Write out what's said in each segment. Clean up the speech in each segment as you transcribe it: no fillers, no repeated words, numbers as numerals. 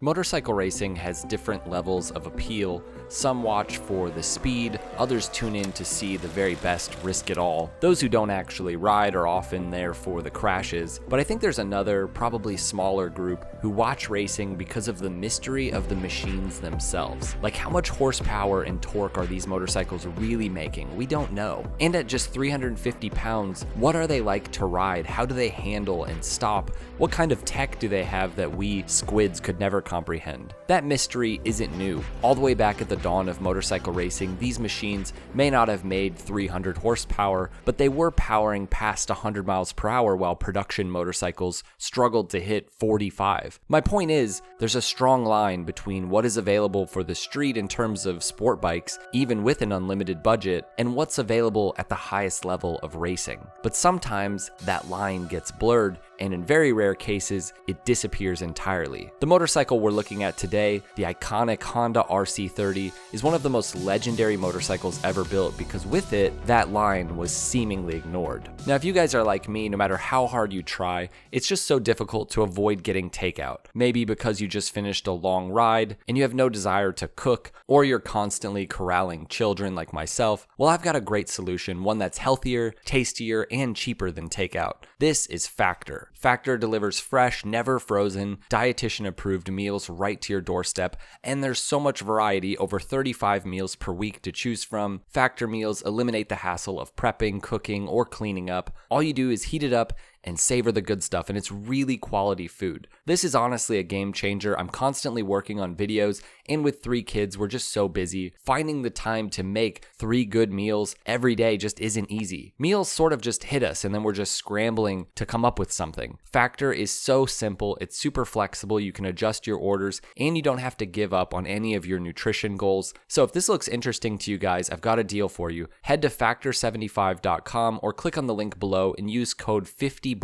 Motorcycle racing has different levels of appeal. Some watch for the speed, others tune in to see the very best risk it all. Those who don't actually ride are often there for the crashes, but I think there's another, probably smaller group who watch racing because of the mystery of the machines themselves. Like, how much horsepower and torque are these motorcycles really making? We don't know. And at just 350 pounds, what are they like to ride? How do they handle and stop? What kind of tech do they have that we squids could never comprehend? That mystery isn't new. All the way back at the dawn of motorcycle racing, these machines may not have made 300 horsepower, but they were powering past 100 miles per hour while production motorcycles struggled to hit 45. My point is, there's a strong line between what is available for the street in terms of sport bikes, even with an unlimited budget, and what's available at the highest level of racing. But sometimes that line gets blurred, and in very rare cases, it disappears entirely. The motorcycle we're looking at today, the iconic Honda RC30, is one of the most legendary motorcycles ever built because with it, that line was seemingly ignored. Now, if you guys are like me, no matter how hard you try, it's just so difficult to avoid getting takeout. Maybe because you just finished a long ride and you have no desire to cook, or you're constantly corralling children like myself. Well, I've got a great solution, one that's healthier, tastier, and cheaper than takeout. This is Factor. Factor delivers fresh, never frozen, dietitian-approved meals right to your doorstep, and there's so much variety, over 35 meals per week to choose from. Factor meals eliminate the hassle of prepping, cooking, or cleaning up. All you do is heat it up and savor the good stuff, and it's really quality food. This is honestly a game changer. I'm constantly working on videos, and with 3 kids, we're just so busy. Finding the time to make 3 good meals every day just isn't easy. Meals sort of just hit us, and then we're just scrambling to come up with something. Factor is so simple, it's super flexible, you can adjust your orders, and you don't have to give up on any of your nutrition goals. So if this looks interesting to you guys, I've got a deal for you. Head to factor75.com or click on the link below and use code 50BART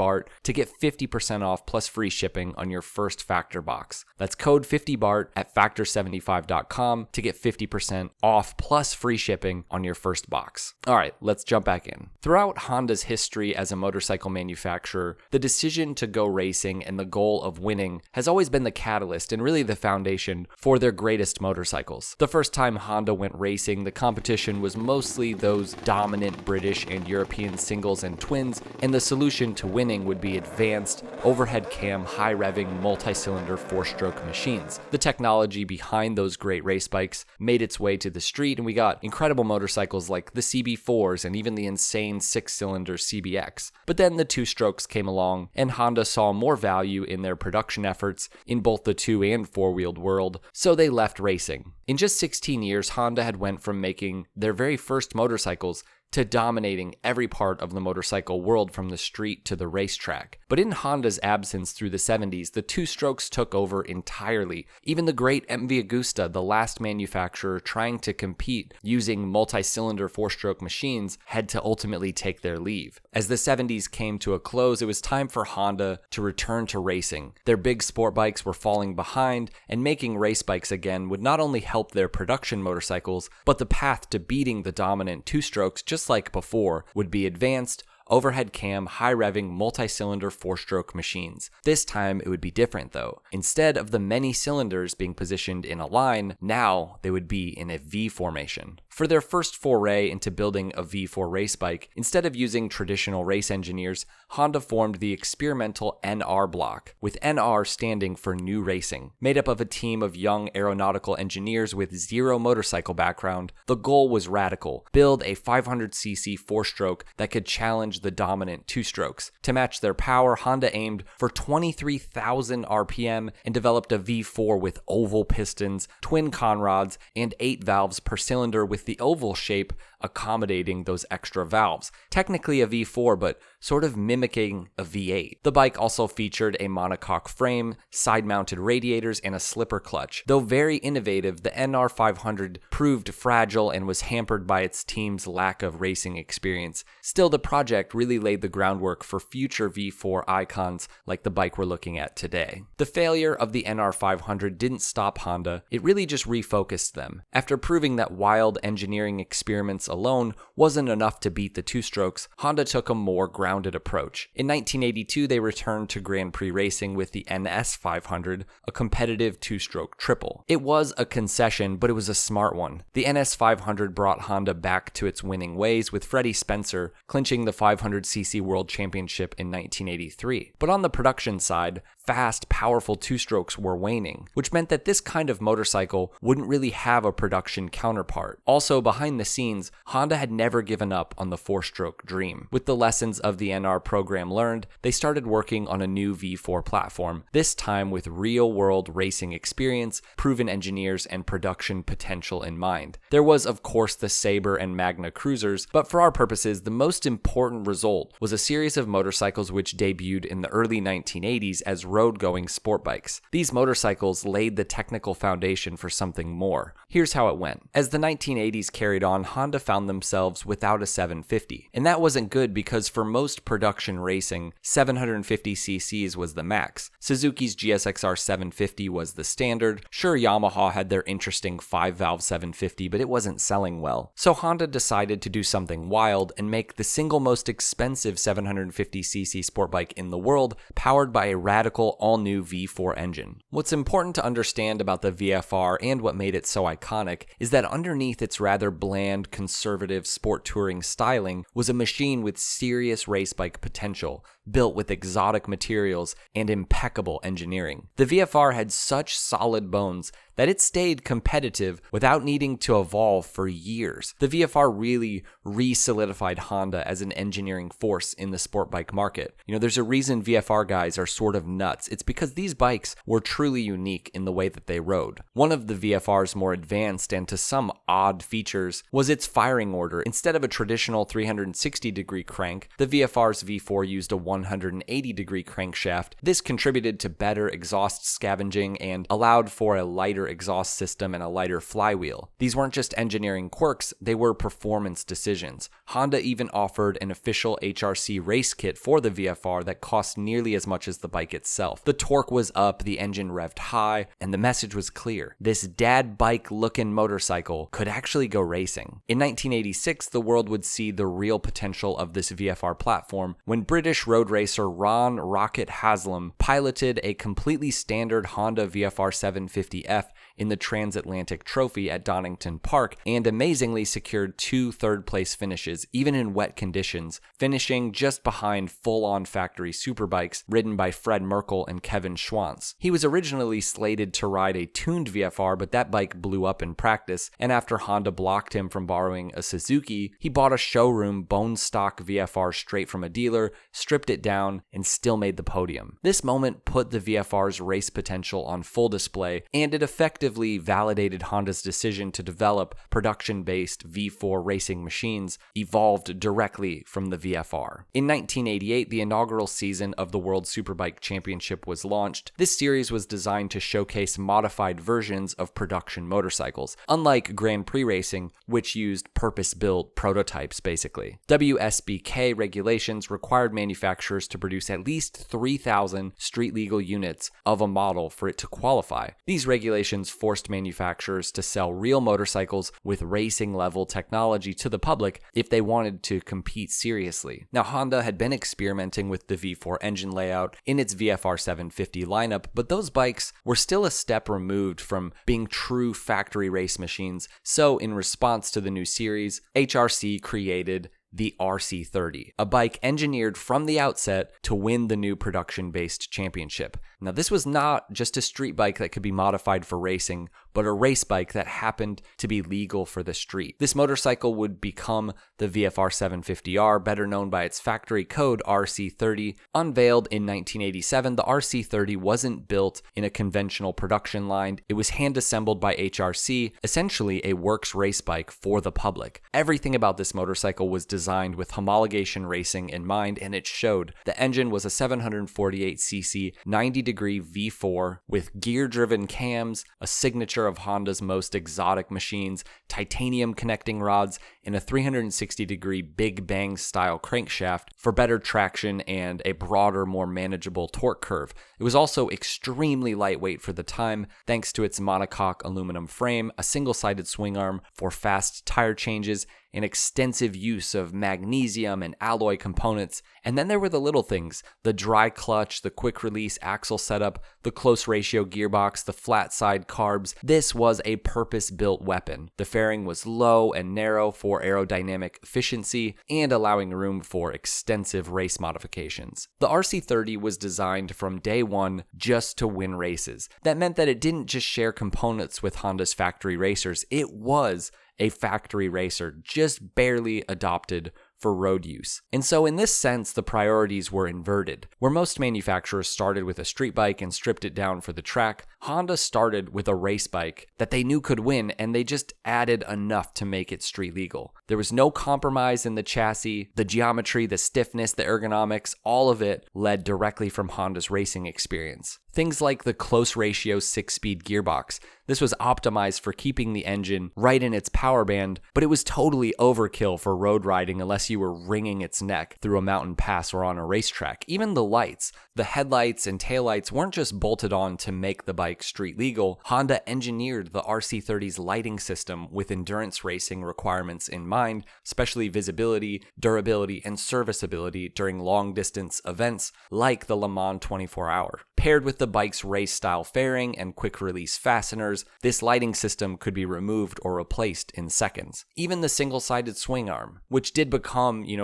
to get 50% off plus free shipping on your first Factor box. That's code 50BART at factor75.com to get 50% off plus free shipping on your first box. All right, let's jump back in. Throughout Honda's history as a motorcycle manufacturer, the decision to go racing and the goal of winning has always been the catalyst and really the foundation for their greatest motorcycles. The first time Honda went racing, the competition was mostly those dominant British and European singles and twins, and the solution to winning would be advanced, overhead cam, high-revving, multi-cylinder 4-stroke machines. The technology behind those great race bikes made its way to the street, and we got incredible motorcycles like the CB4s and even the insane 6-cylinder CBX. But then the 2-strokes came along, and Honda saw more value in their production efforts in both the 2- and 4-wheeled world, so they left racing. In just 16 years, Honda had went from making their very first motorcycles to dominating every part of the motorcycle world from the street to the racetrack. But in Honda's absence through the 70s, the 2-strokes took over entirely. Even the great MV Agusta, the last manufacturer trying to compete using multi-cylinder 4-stroke machines, had to ultimately take their leave. As the 70s came to a close, it was time for Honda to return to racing. Their big sport bikes were falling behind, and making race bikes again would not only help their production motorcycles, but the path to beating the dominant 2-strokes just like before would be advanced, overhead cam, high-revving, multi-cylinder 4-stroke machines. This time, it would be different though. Instead of the many cylinders being positioned in a line, now they would be in a V formation. For their first foray into building a V4 race bike, instead of using traditional race engineers, Honda formed the experimental NR block, with NR standing for New Racing. Made up of a team of young aeronautical engineers with zero motorcycle background, the goal was radical: build a 500cc 4-stroke that could challenge the dominant 2-strokes. To match their power, Honda aimed for 23,000 RPM and developed a V4 with oval pistons, twin conrods, and 8 valves per cylinder, with the oval shape accommodating those extra valves. Technically a V4, but sort of mimicking a V8. The bike also featured a monocoque frame, side-mounted radiators, and a slipper clutch. Though very innovative, the NR500 proved fragile and was hampered by its team's lack of racing experience. Still, the project really laid the groundwork for future V4 icons like the bike we're looking at today. The failure of the NR500 didn't stop Honda, it really just refocused them. After proving that wild engineering experiments alone wasn't enough to beat the 2-strokes, Honda took a more grounded well-rounded approach. In 1982, they returned to Grand Prix racing with the NS500, a competitive two-stroke triple. It was a concession, but it was a smart one. The NS500 brought Honda back to its winning ways, with Freddie Spencer clinching the 500cc World Championship in 1983. But on the production side, fast, powerful two-strokes were waning, which meant that this kind of motorcycle wouldn't really have a production counterpart. Also, behind the scenes, Honda had never given up on the four-stroke dream. With the lessons of the NR program learned, they started working on a new V4 platform, this time with real-world racing experience, proven engineers, and production potential in mind. There was, of course, the Sabre and Magna Cruisers, but for our purposes, the most important result was a series of motorcycles which debuted in the early 1980s as road-going sport bikes. These motorcycles laid the technical foundation for something more. Here's how it went. As the 1980s carried on, Honda found themselves without a 750. And that wasn't good because for most production racing, 750cc's was the max. Suzuki's GSXR 750 was the standard. Sure, Yamaha had their interesting 5-valve 750, but it wasn't selling well. So Honda decided to do something wild and make the single most expensive 750cc sport bike in the world, powered by a radical all-new V4 engine. What's important to understand about the VFR and what made it so iconic is that underneath its rather bland, conservative sport touring styling was a machine with serious race bike potential, built with exotic materials and impeccable engineering. The VFR had such solid bones that it stayed competitive without needing to evolve for years. The VFR really re-solidified Honda as an engineering force in the sport bike market. There's a reason VFR guys are sort of nuts. It's because these bikes were truly unique in the way that they rode. One of the VFR's more advanced and to some odd features was its firing order. Instead of a traditional 360-degree crank, the VFR's V4 used a 180-degree crankshaft. This contributed to better exhaust scavenging and allowed for a lighter exhaust system and a lighter flywheel. These weren't just engineering quirks, they were performance decisions. Honda even offered an official HRC race kit for the VFR that cost nearly as much as the bike itself. The torque was up, the engine revved high, and the message was clear. This dad bike looking motorcycle could actually go racing. In 1986, the world would see the real potential of this VFR platform when British road racer Ron Rocket Haslam piloted a completely standard Honda VFR 750F in the Transatlantic Trophy at Donington Park and amazingly secured 2 third-place finishes, even in wet conditions, finishing just behind full-on factory superbikes ridden by Fred Merkel and Kevin Schwantz. He was originally slated to ride a tuned VFR, but that bike blew up in practice, and after Honda blocked him from borrowing a Suzuki, he bought a showroom bone stock VFR straight from a dealer, stripped it down, and still made the podium. This moment put the VFR's race potential on full display, and it effectively validated Honda's decision to develop production-based V4 racing machines evolved directly from the VFR. In 1988, the inaugural season of the World Superbike Championship was launched. This series was designed to showcase modified versions of production motorcycles, unlike Grand Prix racing, which used purpose-built prototypes basically. WSBK regulations required manufacturers to produce at least 3,000 street-legal units of a model for it to qualify. These regulations forced manufacturers to sell real motorcycles with racing-level technology to the public if they wanted to compete seriously. Now, Honda had been experimenting with the V4 engine layout in its VFR 750 lineup, but those bikes were still a step removed from being true factory race machines, so in response to the new series, HRC created the RC30, a bike engineered from the outset to win the new production-based championship. Now, this was not just a street bike that could be modified for racing, but a race bike that happened to be legal for the street. This motorcycle would become the VFR 750R, better known by its factory code RC30. Unveiled in 1987, the RC30 wasn't built in a conventional production line. It was hand-assembled by HRC, essentially a works race bike for the public. Everything about this motorcycle was designed with homologation racing in mind, and it showed. The engine was a 748cc 90-degree V4 with gear-driven cams, a signature of Honda's most exotic machines, titanium connecting rods, and a 360-degree Big Bang style crankshaft for better traction and a broader, more manageable torque curve. It was also extremely lightweight for the time, thanks to its monocoque aluminum frame, a single-sided swing arm for fast tire changes, an extensive use of magnesium and alloy components. And then there were the little things, the dry clutch, the quick release axle setup, the close ratio gearbox, the flat side carbs. This was a purpose-built weapon. The fairing was low and narrow for aerodynamic efficiency and allowing room for extensive race modifications. The RC30 was designed from day one just to win races. That meant that it didn't just share components with Honda's factory racers, it was a factory racer, just barely adopted for road use. And so in this sense, the priorities were inverted. Where most manufacturers started with a street bike and stripped it down for the track, Honda started with a race bike that they knew could win, and they just added enough to make it street legal. There was no compromise in the chassis, the geometry, the stiffness, the ergonomics, all of it led directly from Honda's racing experience. Things like the close ratio 6-speed gearbox. This was optimized for keeping the engine right in its power band, but it was totally overkill for road riding unless you were wringing its neck through a mountain pass or on a racetrack. Even the lights, the headlights and taillights weren't just bolted on to make the bike street legal. Honda engineered the RC30's lighting system with endurance racing requirements in mind, especially visibility, durability, and serviceability during long-distance events like the Le Mans 24-hour. Paired with the bike's race-style fairing and quick-release fasteners, this lighting system could be removed or replaced in seconds. Even the single-sided swing arm, which did become,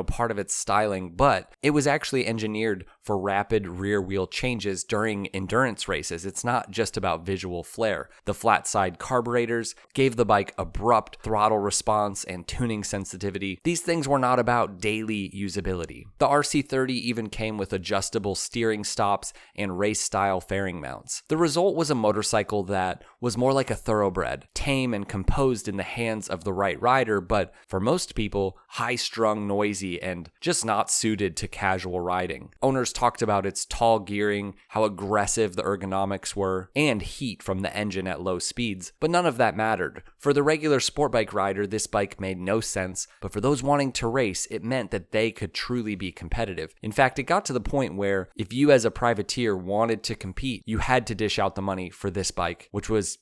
part of its styling, but it was actually engineered for rapid rear-wheel changes during endurance races. It's not just about visual flair. The flat-side carburetors gave the bike abrupt throttle response and tuning sensitivity. These things were not about daily usability. The RC30 even came with adjustable steering stops and race-style fairing mounts. The result was a motorcycle that was more like a thoroughbred, tame and composed in the hands of the right rider, but for most people, high-strung, noisy, and just not suited to casual riding. Owners talked about its tall gearing, how aggressive the ergonomics were, and heat from the engine at low speeds, but none of that mattered. For the regular sport bike rider, this bike made no sense, but for those wanting to race, it meant that they could truly be competitive. In fact, it got to the point where if you as a privateer wanted to compete, you had to dish out the money for this bike, which was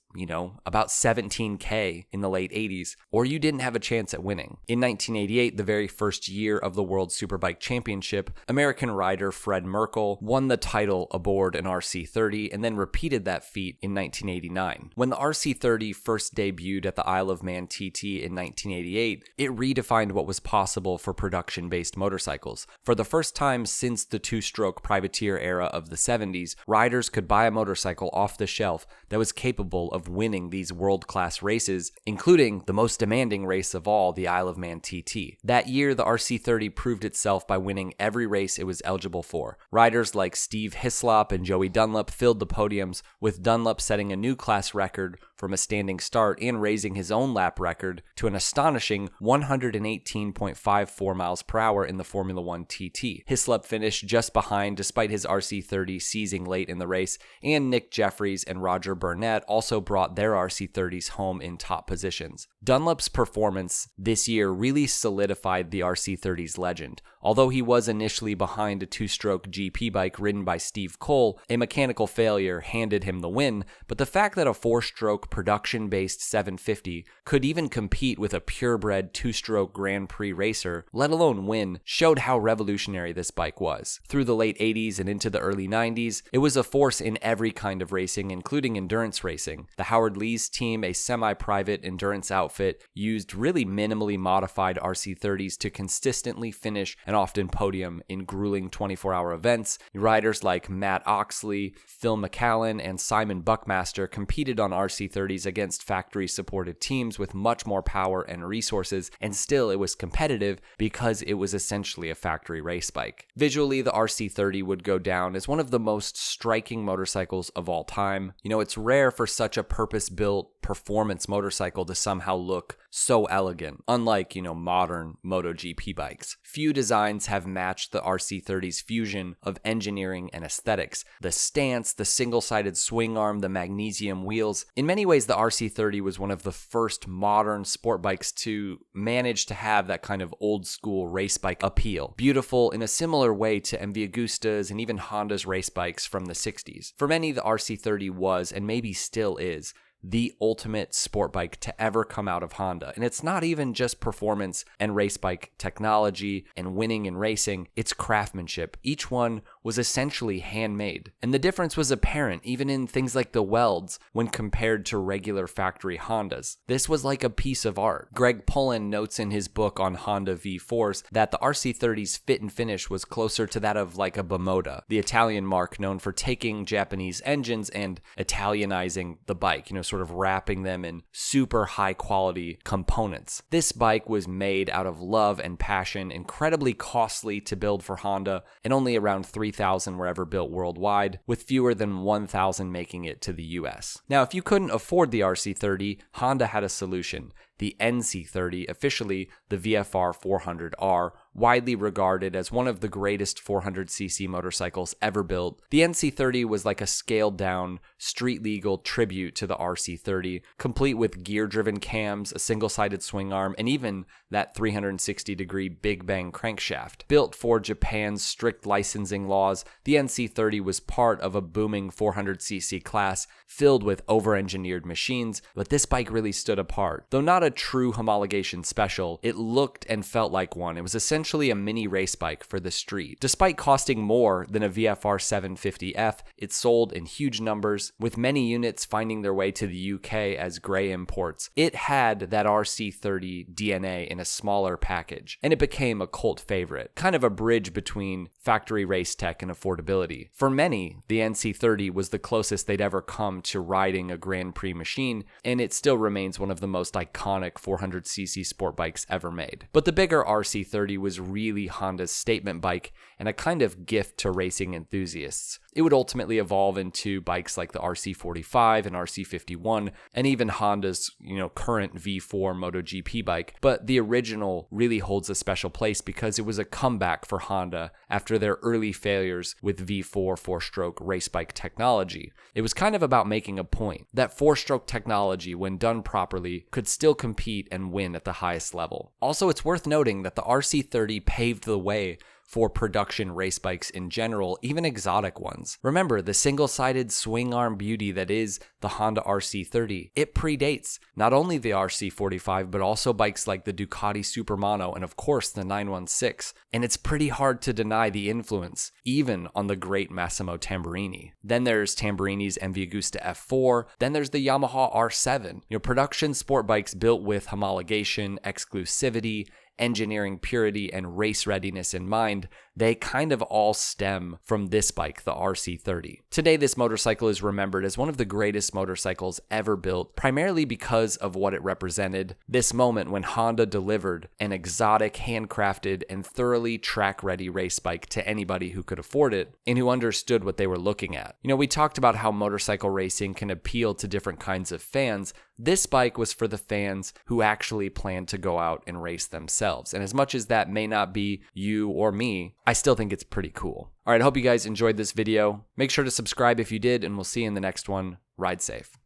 about $17,000 in the late 80s, or you didn't have a chance at winning. In 1988, the very first year of the World Superbike Championship, American rider Fred Merkel won the title aboard an RC30 and then repeated that feat in 1989. When the RC30 first debuted at the Isle of Man TT in 1988, it redefined what was possible for production-based motorcycles. For the first time since the two-stroke privateer era of the 70s, riders could buy a motorcycle off the shelf that was capable of winning these world-class races, including the most demanding race of all, the Isle of Man TT. That year, the RC30 proved itself by winning every race it was eligible for. Riders like Steve Hislop and Joey Dunlop filled the podiums, with Dunlop setting a new class record from a standing start and raising his own lap record to an astonishing 118.54 miles per hour in the Formula One TT. Hislop finished just behind despite his RC30 seizing late in the race, and Nick Jeffries and Roger Burnett also brought their RC30s home in top positions. Dunlop's performance this year really solidified the RC30's legend. Although he was initially behind a two-stroke GP bike ridden by Steve Cole, a mechanical failure handed him the win, but the fact that a four-stroke production-based 750 could even compete with a purebred two-stroke Grand Prix racer, let alone win, showed how revolutionary this bike was. Through the late 80s and into the early 90s, it was a force in every kind of racing, including endurance racing. The Howard Lee's team, a semi-private endurance outfit, used really minimally modified RC30s to consistently finish and often podium in grueling 24-hour events. Riders like Matt Oxley, Phil McCallan, and Simon Buckmaster competed on RC30s against factory-supported teams with much more power and resources, and still it was competitive because it was essentially a factory race bike. Visually, the RC30 would go down as one of the most striking motorcycles of all time. It's rare for such a purpose-built performance motorcycle to somehow look so elegant, unlike, modern MotoGP bikes. Few designs have matched the RC30's fusion of engineering and aesthetics. The stance, the single-sided swing arm, the magnesium wheels. In many ways, the RC30 was one of the first modern sport bikes to manage to have that kind of old-school race bike appeal. Beautiful in a similar way to MV Agustas and even Honda's race bikes from the 60s. For many, the RC30 was, and maybe still is, the ultimate sport bike to ever come out of Honda. And it's not even just performance and race bike technology and winning in racing, it's craftsmanship. Each one was essentially handmade. And the difference was apparent even in things like the welds when compared to regular factory Hondas. This was like a piece of art. Greg Pullen notes in his book on Honda V4s that the RC30's fit and finish was closer to that of like a Bimota, the Italian mark known for taking Japanese engines and Italianizing the bike, sort of wrapping them in super high quality components. This bike was made out of love and passion, incredibly costly to build for Honda, and only around 3,000 were ever built worldwide, with fewer than 1,000 making it to the US. Now, if you couldn't afford the RC30, Honda had a solution. The NC30, officially the VFR 400R, widely regarded as one of the greatest 400cc motorcycles ever built. The NC30 was like a scaled-down, street-legal tribute to the RC30, complete with gear-driven cams, a single-sided swing arm, and even that 360-degree Big Bang crankshaft. Built for Japan's strict licensing laws, the NC30 was part of a booming 400cc class filled with over-engineered machines, but this bike really stood apart. Though not a true homologation special, it looked and felt like one. It was essentially a mini race bike for the street. Despite costing more than a VFR 750F, it sold in huge numbers, with many units finding their way to the UK as grey imports. It had that RC30 DNA in a smaller package, and it became a cult favorite, kind of a bridge between factory race tech and affordability. For many, the NC30 was the closest they'd ever come to riding a Grand Prix machine, and it still remains one of the most iconic 400cc sport bikes ever made. But the bigger RC30 was really Honda's statement bike and a kind of gift to racing enthusiasts. It would ultimately evolve into bikes like the RC45 and RC51, and even Honda's, current V4 MotoGP bike. But the original really holds a special place because it was a comeback for Honda after their early failures with V4 four-stroke race bike technology. It was kind of about making a point that four-stroke technology, when done properly, could still compete and win at the highest level. Also, it's worth noting that the RC30 paved the way for production race bikes in general, even exotic ones. Remember, the single-sided swing arm beauty that is the Honda RC30, it predates not only the RC45, but also bikes like the Ducati Supermono and of course the 916. And it's pretty hard to deny the influence, even on the great Massimo Tamburini. Then there's Tamburini's MV Agusta F4, then there's the Yamaha R7. Production sport bikes built with homologation, exclusivity, engineering purity, and race readiness in mind, they kind of all stem from this bike, the RC30. Today, this motorcycle is remembered as one of the greatest motorcycles ever built, primarily because of what it represented. This moment when Honda delivered an exotic, handcrafted, and thoroughly track-ready race bike to anybody who could afford it and who understood what they were looking at. We talked about how motorcycle racing can appeal to different kinds of fans. This bike was for the fans who actually plan to go out and race themselves. And as much as that may not be you or me, I still think it's pretty cool. All right, I hope you guys enjoyed this video. Make sure to subscribe if you did, and we'll see you in the next one. Ride safe.